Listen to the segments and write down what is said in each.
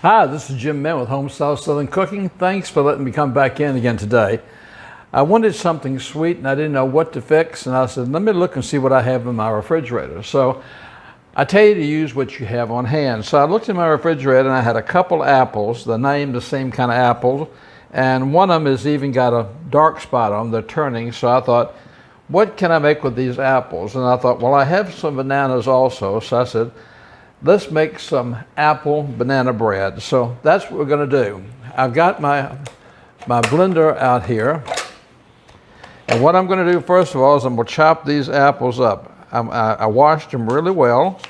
Hi, this is Jim Mann with Homestyle Southern Cooking. Thanks for letting me come back in again today. I wanted something sweet and I didn't know what to fix, and I said, let me look and see what I have in my refrigerator. So I tell you to use what you have on hand. So I looked in my refrigerator and I had a couple apples. They're named the same kind of apple, and one of them has even got a dark spot on them. They're turning. So I thought, what can I make with these apples? And I thought, well, I have some bananas also. So I said, let's make some apple banana bread. So that's what we're going to do. I've got my blender out here. And what I'm going to do first of all is I'm going to chop these apples up. I washed them really well.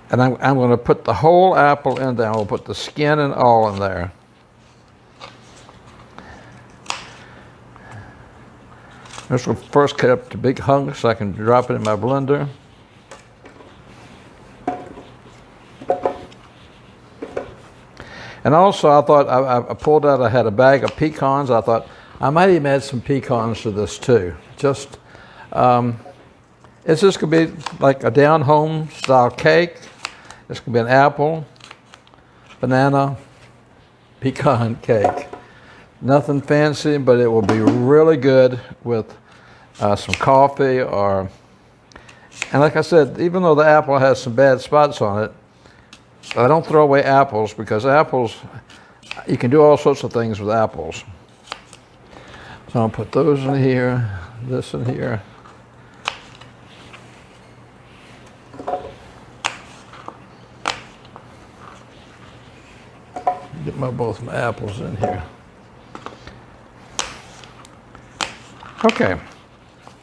And I'm going to put the whole apple in there. I'll put the skin and all in there. This will first cut up to big hunks so I can drop it in my blender. And also I thought, I pulled out, I had a bag of pecans. I thought I might even add some pecans to this too. Just, it's just gonna be like a down home style cake. It's gonna be an apple, banana, pecan cake. Nothing fancy, but it will be really good with some coffee and like I said, even though the apple has some bad spots on it, I don't throw away apples because apples, you can do all sorts of things with apples. So I'll put those in here, this in here. Get both my apples in here. Okay,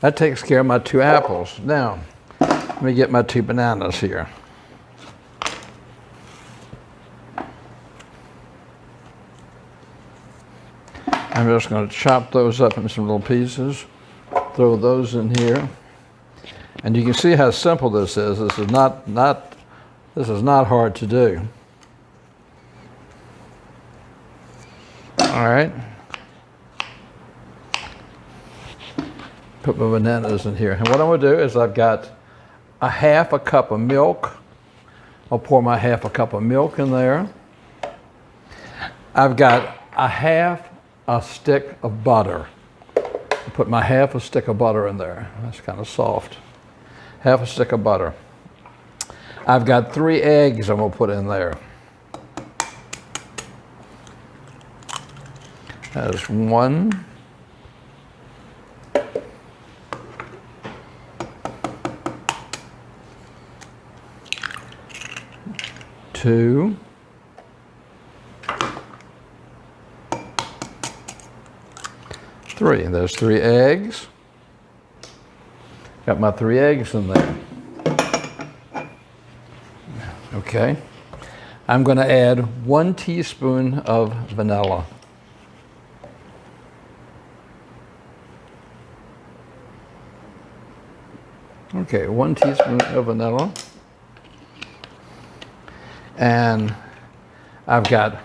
that takes care of my 2 apples. Now, let me get my 2 bananas here. I'm just going to chop those up in some little pieces, throw those in here. And you can see how simple this is. This is not hard to do. All right. Put my bananas in here. And what I'm going to do is I've got a half a cup of milk. I'll pour my half a cup of milk in there. I've got a half a stick of butter. I'll put my half a stick of butter in there. That's kind of soft. Half a stick of butter. I've got 3 eggs I'm going to put in there. That's 1. 2, 3. There's 3 eggs. Got my 3 eggs in there. Okay. I'm going to add 1 teaspoon of vanilla. Okay, 1 teaspoon of vanilla. And I've got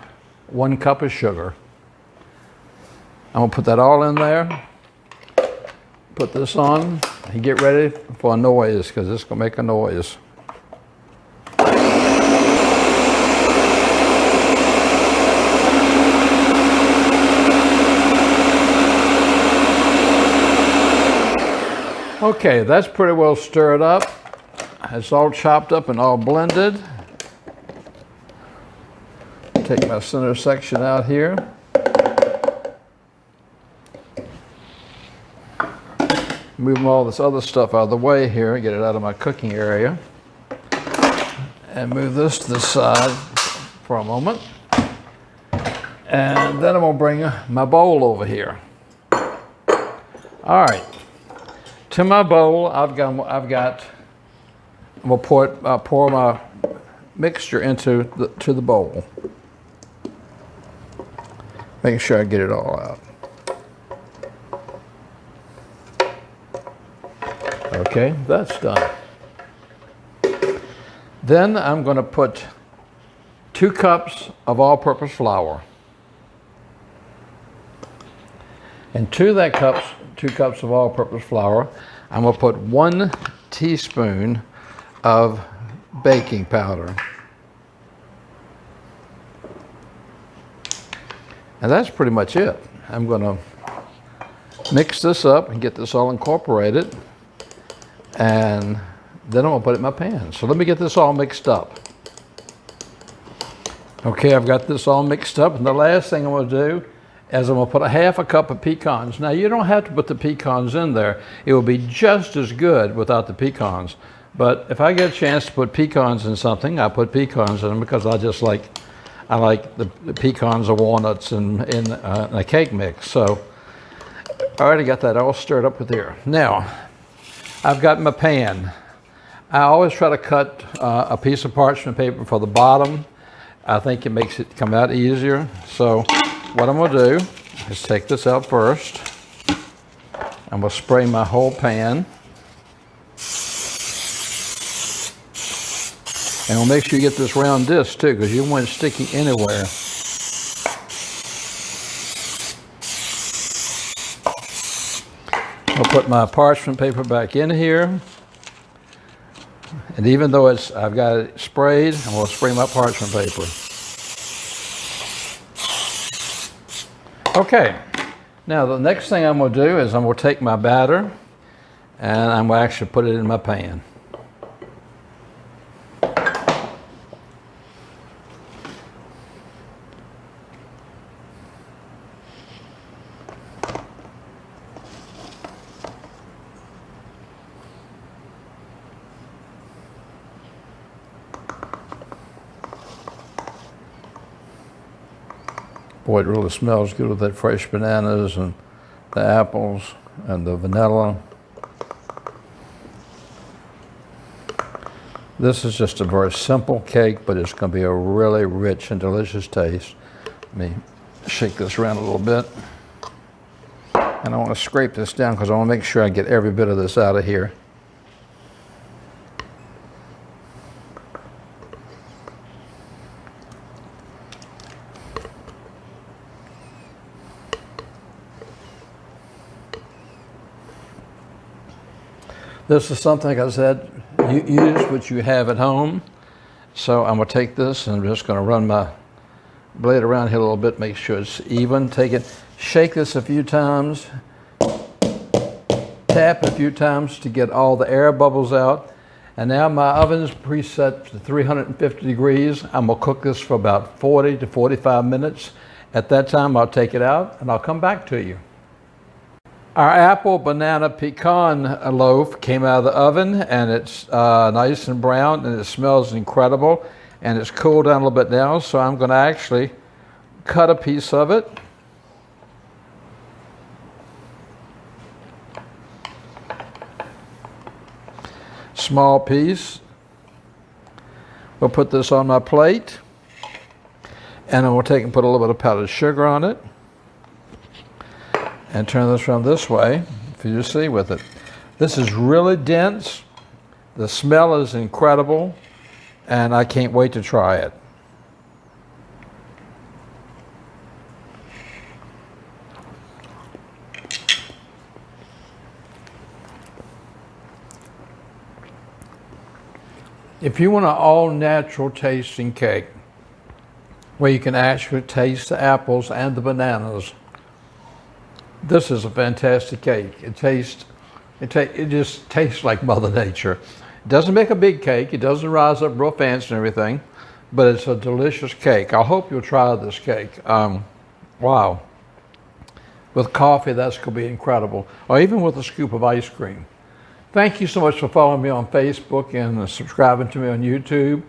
1 cup of sugar. I'm gonna put that all in there. Put this on and get ready for a noise because it's gonna make a noise. Okay, that's pretty well stirred up. It's all chopped up and all blended. Take my center section out here. Move all this other stuff out of the way here, get it out of my cooking area. And move this to the side for a moment. And then I'm gonna bring my bowl over here. All right, to my bowl, I'm gonna pour my mixture into the bowl. Making sure I get it all out. Okay, that's done. Then I'm going to put 2 cups of all-purpose flour. And to that 2 cups of all-purpose flour, I'm going to put 1 teaspoon of baking powder. And that's pretty much it. I'm going to mix this up and get this all incorporated, and then I'm going to put it in my pan. So let me get this all mixed up. Okay, I've got this all mixed up, and the last thing I'm going to do is I'm going to put a half a cup of pecans. Now, you don't have to put the pecans in there. It will be just as good without the pecans. But if I get a chance to put pecans in something, I put pecans in them because I like the pecans or walnuts in a cake mix. So I already got that all stirred up with here. Now, I've got my pan. I always try to cut a piece of parchment paper for the bottom. I think it makes it come out easier. So what I'm going to do is take this out first. I'm going to spray my whole pan. And we'll make sure you get this round disc too, because you don't want it sticky anywhere. I'll put my parchment paper back in here. And even though I've got it sprayed, I'm going to spray my parchment paper. Okay, now the next thing I'm going to do is I'm going to take my batter and I'm going to actually put it in my pan. Boy, it really smells good with that fresh bananas and the apples and the vanilla. This is just a very simple cake, but it's going to be a really rich and delicious taste. Let me shake this around a little bit. And I want to scrape this down because I want to make sure I get every bit of this out of here. This is something, like I said, you use what you have at home. So I'm going to take this and I'm just going to run my blade around here a little bit, make sure it's even. Take it, shake this a few times, tap it a few times to get all the air bubbles out. And now my oven is preset to 350 degrees. I'm going to cook this for about 40 to 45 minutes. At that time, I'll take it out and I'll come back to you. Our apple banana pecan loaf came out of the oven, and it's nice and brown, and it smells incredible, and it's cooled down a little bit now, so I'm going to actually cut a piece of it. Small piece. We'll put this on my plate, and then we'll take and put a little bit of powdered sugar on it. And turn this around this way, if you see with it. This is really dense. The smell is incredible, and I can't wait to try it. If you want an all-natural tasting cake, where you can actually taste the apples and the bananas, this is a fantastic cake. It just tastes like Mother Nature. It doesn't make a big cake. It doesn't rise up real fancy and everything, but it's a delicious cake. I hope you'll try this cake. Wow. With coffee, that's going to be incredible. Or even with a scoop of ice cream. Thank you so much for following me on Facebook and subscribing to me on YouTube.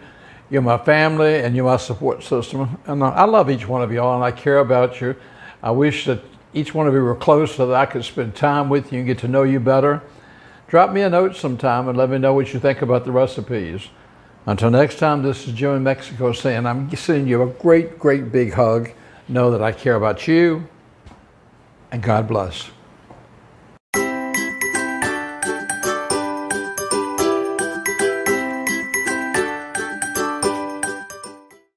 You're my family and you're my support system. And I love each one of y'all and I care about you. I wish that each one of you were close so that I could spend time with you and get to know you better. Drop me a note sometime and let me know what you think about the recipes. Until next time, this is Jim in Mexico saying I'm sending you a great, great big hug. Know that I care about you, and God bless.